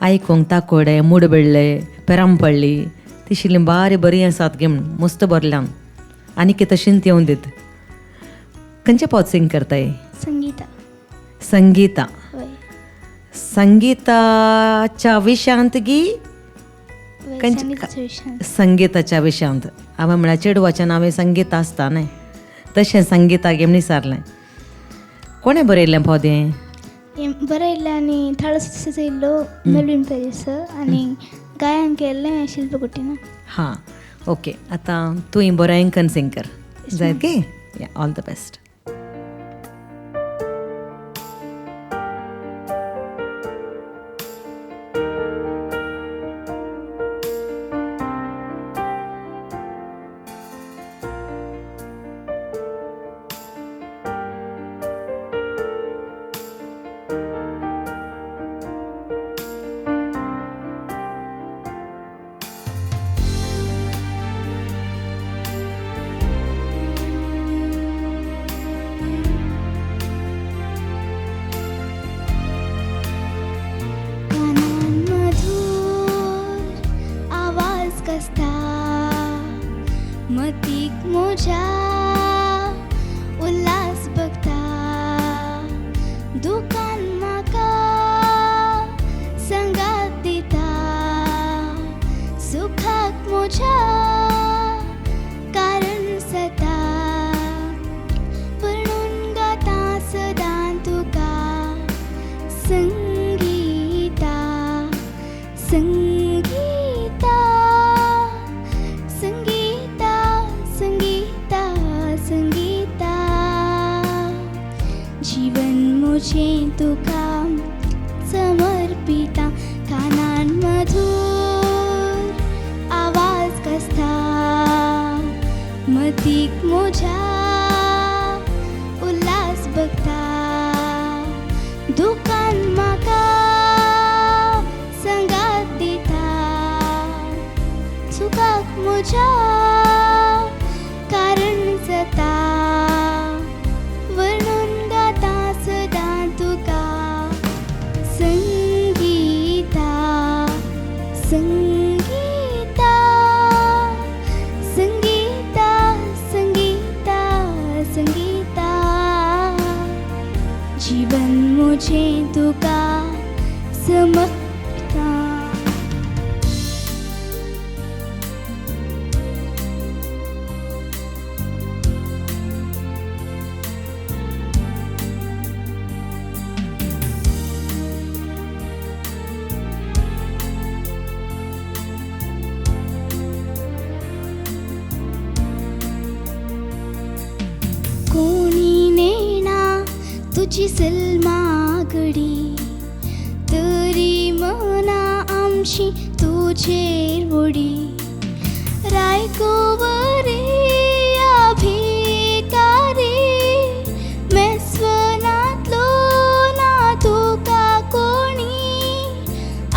Speaker 6: आयकूंक ताकोडे मुडबेळ्ळे पेरांपळ्ळी तिशिल्ली बरी आसात गे म्हण मस्त बरल्यान आनी कितें तशींच येवन दीत खंयचे पद सिंग करताय
Speaker 4: संगीता
Speaker 6: संगीता
Speaker 4: वय
Speaker 6: संगीताच्या विशयांत गी
Speaker 4: संगीताच्या विशयान
Speaker 6: संगीताच्या विशयांत हांवें म्हळ्यार चेडवाचें नांव संगीता आसता न्हय तशें संगीता गे म्हण विचारलें कोणें बरयल्लें पद हें
Speaker 4: बरें येयल्लें आनी थाळो सजयल्लो मेलवीन पेरीस आनी गायन केल्लें शिल्प कुटीना
Speaker 6: हां ओके आतां तूंय बरो एंकन सिंग कर जायत गे या ऑल द बेस्ट
Speaker 4: मतीक मोजा उल्हास बघता दुकान म्हाका संगात दिता सुखाक मोजा कारण सता म्हणून गाता सदां तुका संगीता संगीता संगीता संगीता संगीता जीवन मुझे तुका समर्पिता कानान मधुर आवाज कसता मतीक म्हज्या उल्हास बघता दुकान म्हाका संगात दिता चुकाक म्हज्या कारण जाता वर्णून गाता सदां तुका संगीता संगीता संगीता संगीता संगीता जीवन म्हजें तुका समर्पिता कोणी नेना तुझी सलमागडी तरी मना आमची तुझेर वडी रायकोवरे या भिकारी मेस्वनातलो ना तुका कोणी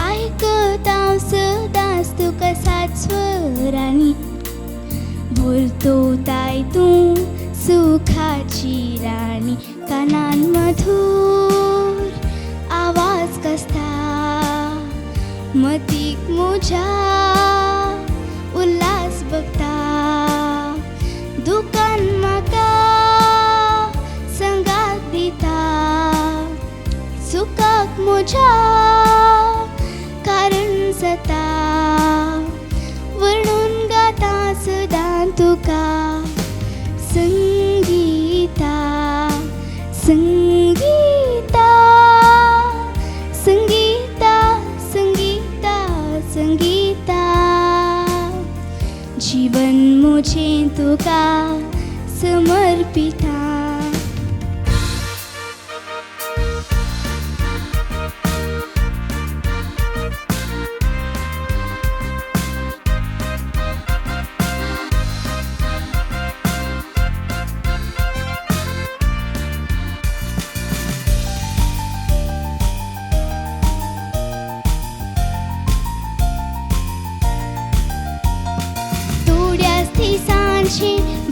Speaker 4: आयकता सदांच तुका सात स्वरांनी बोलतोताय तूं सुखाची राणी कानान मधुर आवाज कसता मतीक म्हज्या उल्हास बघता दुकान म्हाका संगात दिता सुखाक म्हज्या कारण जाता वर्णून गाता सदां तुका संगीता संगीता संगीता संगीता संगीता जीवन म्हजें तुका समर्पिता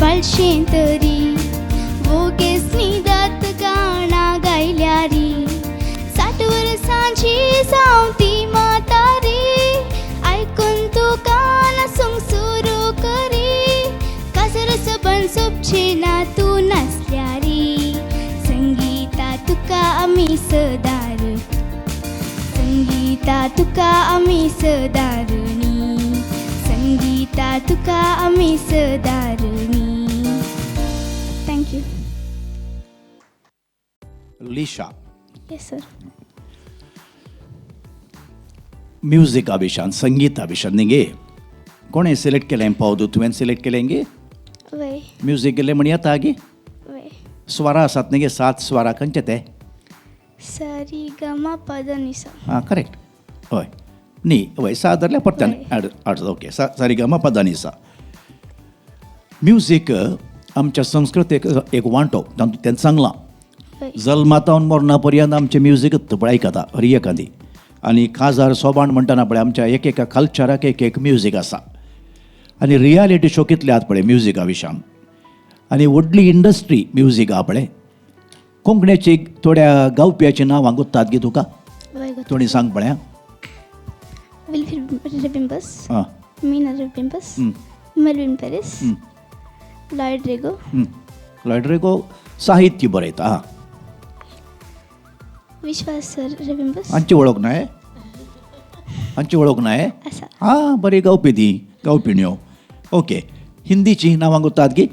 Speaker 4: बालशें तरी वोगेस न्हिदत गाणा गायल्यारी 60 वर्सांची जावं ती म्हातारी आयकून तुका नासूंक सुरू करी काजर सबन सोबचे ना तूं नासल्यारी संगीता तुका आमी सदार संगीता तुका आमी सदारणी संगीता तुका आमी सदारणी thank you
Speaker 5: Lisha
Speaker 4: yes sir
Speaker 5: music आभिशान संगीत आभिशान निगे कोणें सिलेक्ट केलें पावदू तुवें सिलेक्ट केलें गे
Speaker 4: वय
Speaker 5: म्युझिक गेलें म्हण येता गे
Speaker 4: वय
Speaker 5: स्वरा आसात न्ही गे 7 स्वरा खंयचे ते
Speaker 4: सरी गमा पद निसा
Speaker 5: हां करेक्ट हय न्ही हय 7 धरल्या परत्यान आठ ओके सारिगमा पदानिसा म्युझिक आमच्या संस्कृतेक एक वांटो तातूंत सांगलां
Speaker 4: वय
Speaker 5: जल्मातावन मरणा पर्यंत आमचें म्युझिक पळय आयकता हर एकादी आनी काजार सोबाण म्हणटना पळय आमच्या एक एका कल्चराक एक म्युझिक आसा आनी रियालिटी शो कितले आहात पळय म्युझिका विशयान आनी व्हडली इंडस्ट्री म्युझिक आहा पळय कोंकणीची थोड्या गावप्याची नांवां गुत्तात गे तुका
Speaker 4: वय
Speaker 5: थोडी सांग पळय
Speaker 4: विल्फ्रेड रेबिम्बस
Speaker 5: आं
Speaker 4: Meena Rebimbus Melvin Peris Lloyd Rego
Speaker 5: Lloyd Rego साहित्य बरयता हां
Speaker 4: विश्वास सर रेबिम्बस
Speaker 5: हांची वळख नाय हांची वळख नाय
Speaker 4: आसा
Speaker 5: हां बरी गावपी ती गावपिण्यो ओके हिंदीची नांवां गुत्तात गे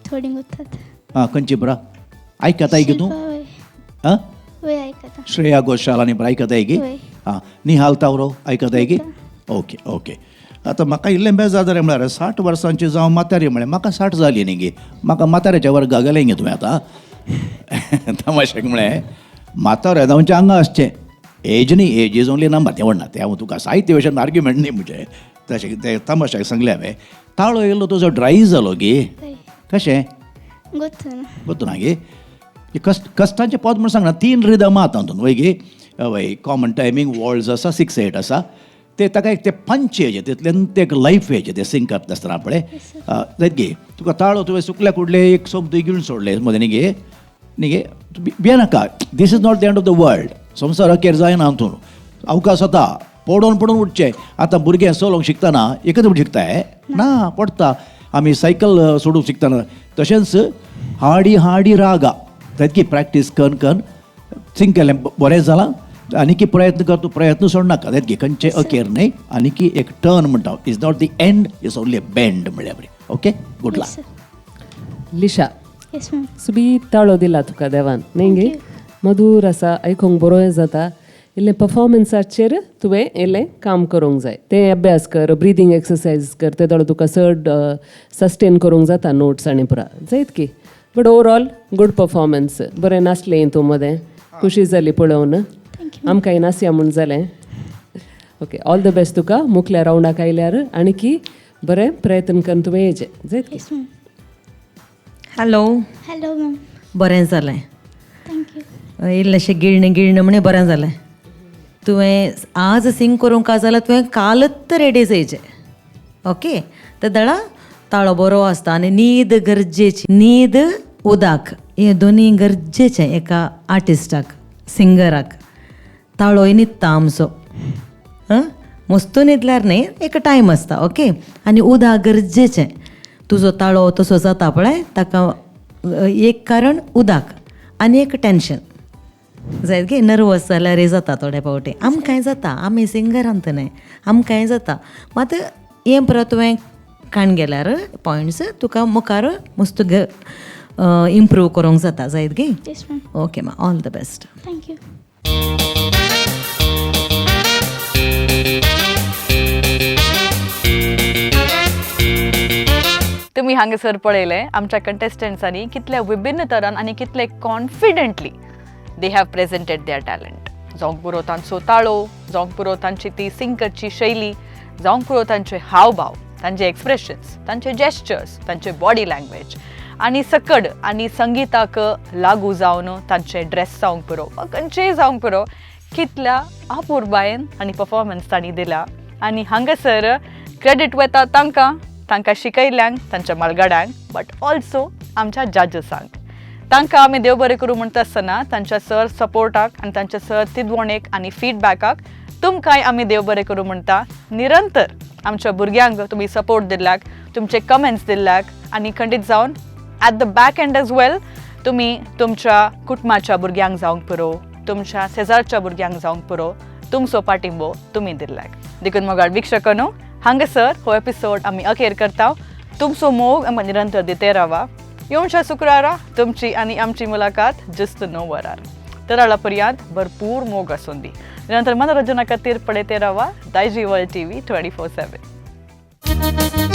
Speaker 4: थोडी गुत्तात
Speaker 5: हां खंयची बरा आयकताय गे तूं
Speaker 4: वय
Speaker 5: हां
Speaker 4: वय आयकता
Speaker 5: श्रेया घोषाल आनी बरा आयकताय गे
Speaker 4: वय
Speaker 5: हां निहाल तावरो आयकताय गे ओके ओके आतां म्हाका इल्लें बेजार जालें म्हळ्यार 60 वर्सांची जावं म्हातारी म्हळ्यार म्हाका 60 जाली न्ही गे म्हाका म्हाताऱ्याच्या वर्गा गेलें गे तुवें आतां तमाशेक म्हळें म्हाताऱ्या जावचे हांगा आसचें एज न्ही एज इज ओन्ली नंबर तें म्हणना तें हांव तुका साहित्य विशयान आर्ग्युमेंट न्ही म्हजें तशें तें तमाशाक सांगलें हांवें ताळो येयलो तुजो ड्राय जालो गे
Speaker 4: हय
Speaker 5: कशें
Speaker 4: ಗೊತ್ತು
Speaker 5: ಗೊತ್ತು नागे कश्टांचे पद म्हण सांगना 3 रिदम आहा तातूंत वय गे वय कॉमन टायमींग वॉल्ड्स आसा 6/8 आसा ते ताका एक ते पंचे हेजे तितल्यान ते एक लायफ हेजे ते सिंग करता आसतना पळय जायत गे तुका ताळो तुवें सुकल्या कुडले एक सोब घेवन सोडले मदें न्ही गे भियेनाका this is not the end of the world संवसार अखेर जायना हातून अवकाश जाता पडोन पडोन उठचे आतां भुरगे चलोवंक शिकतना एकच म्हूण शिकताय ना पडटा आमी सायकल सोडूंक शिकतना तशेंच हाडी हाडी रागा जायत की प्रॅक्टीस करून करून सिंग केलें बरें जालां आनी की प्रयत्न कर तूं प्रयत्न सोडनाका जायत की खंयचे अखेर न्ही आनी की एक टर्न म्हणटा is not the end is only a bend म्हणल्या बरें ओके गुड लक
Speaker 3: लिशा
Speaker 4: येस मॅम
Speaker 3: सुबीत ताळो दिला तुका देवान न्ही गे मधूर आसा आयकूंक बरोय जाता इल्लें परफॉर्मन्साचेर तुवें इल्लें काम करूंक जाय तें अभ्यास कर ब्रिदींग एक्सरसायज कर ते थोडो तुका चड सस्टेन करूंक जाता नोट्स आनी पुरा जायत की बट ओवरऑल गुड परफॉर्मन्स बरें नाचलें तूं मदें खुशी जाली पळोवन आमकांय नासया म्हूण जालें ओके ऑल द बेस्ट तुका मुखल्या रावंडाक आयल्यार आनी की बरें प्रयत्न करून तुवें येजें जायत की
Speaker 4: yes ma'am
Speaker 6: hello
Speaker 4: hello ma'am
Speaker 6: बरें जालें
Speaker 4: थँक्यू
Speaker 6: इल्लेशें गिळणें म्हणे बरें जालें तुवें आज सिंग करूंक जाल्यार तुवें कालच रेडी जायचें ओके तर दळा ताळो बरो आसता आनी न्हीद गरजेची न्हीद उदक हें दोनी गरजेचें एका आर्टिस्टाक सिंगराक ताळोय न्हिदता आमचो मस्तो न्हिदल्यार न्ही एक टायम आसता ओके आनी उदक गरजेचें तुजो ताळो तसो जाता पळय ताका एक कारण उदक आनी एक टेंशन जायत गे नर्वस जाल्यार जाता थोडे फावटी आमकांय जाता आमी सिंगरांत न्हय आमकांय जाता मात हें परत तुवें काण गेल्यार पॉयंट्स तुका मुखार मस्त इम्प्रूव करूंक जाता जायत गे
Speaker 4: येस मॅम
Speaker 6: ओके मा ऑल द बेस्ट
Speaker 4: थँक्यू
Speaker 2: तुम्ही हांगासर पळयलें आमच्या कंटेस्टंट्सांनी कितल्या विभिन्न तरान आनी कितले confidently they have presented their talent जावंक पुरो तांचो ताळो जावंक पुरो तांची ती सिंग करची शैली जावंक पुरो तांचे हावभाव तांचे एक्सप्रेशन्स तांचे जेस्चर्स तांचे बॉडी लँग्वेज आनी सकड आनी संगीताक लागू जावन तांचे ड्रेस जावंक पुरो वा खंयचेय जावंक पुरो कितल्या अपुर्बायेन आनी परफॉर्मन्स तांणी दिला आनी हांगासर क्रेडीट वता तांकां शिकयल्यांक तांच्या मालगाड्यांक बट ऑल्सो आमच्या जजीसांक तांकां आमी देव बरें करूं म्हणटा आसतना तांच्या सर सपोर्टाक आनी तांच्या सर तिदवणेक आनी फीडबॅकाक तुमकांय आमी देव बरें करूं म्हणटा निरंतर आमच्या भुरग्यांक तुमी सपोर्ट दिल्ल्याक तुमचे कमेंट्स दिल्ल्याक आनी खंडीत जावन at the back end as well तुमी तुमच्या कुटुंबाच्या भुरग्यांक जावंक पुरो तुमच्या शेजारच्या भुरग्यांक जावंक पुरो तुमचो पाठिंबो तुमी दिल्ल्याक देखून मोगाळ वीक्षकांनो हांगासर हो एपिसोड आमी अखेर करता तुमचो मोग आमकां निरंतर दिते रावा येवच्या शुक्रारा तुमची आनी आमची मुलाकात जस्ट 9 वरार तर पर्यंत भरपूर मोग आसून दी निरंतर मनोरंजना खातीर पळयते रावा दायजी वर्ल्ड TV 24/7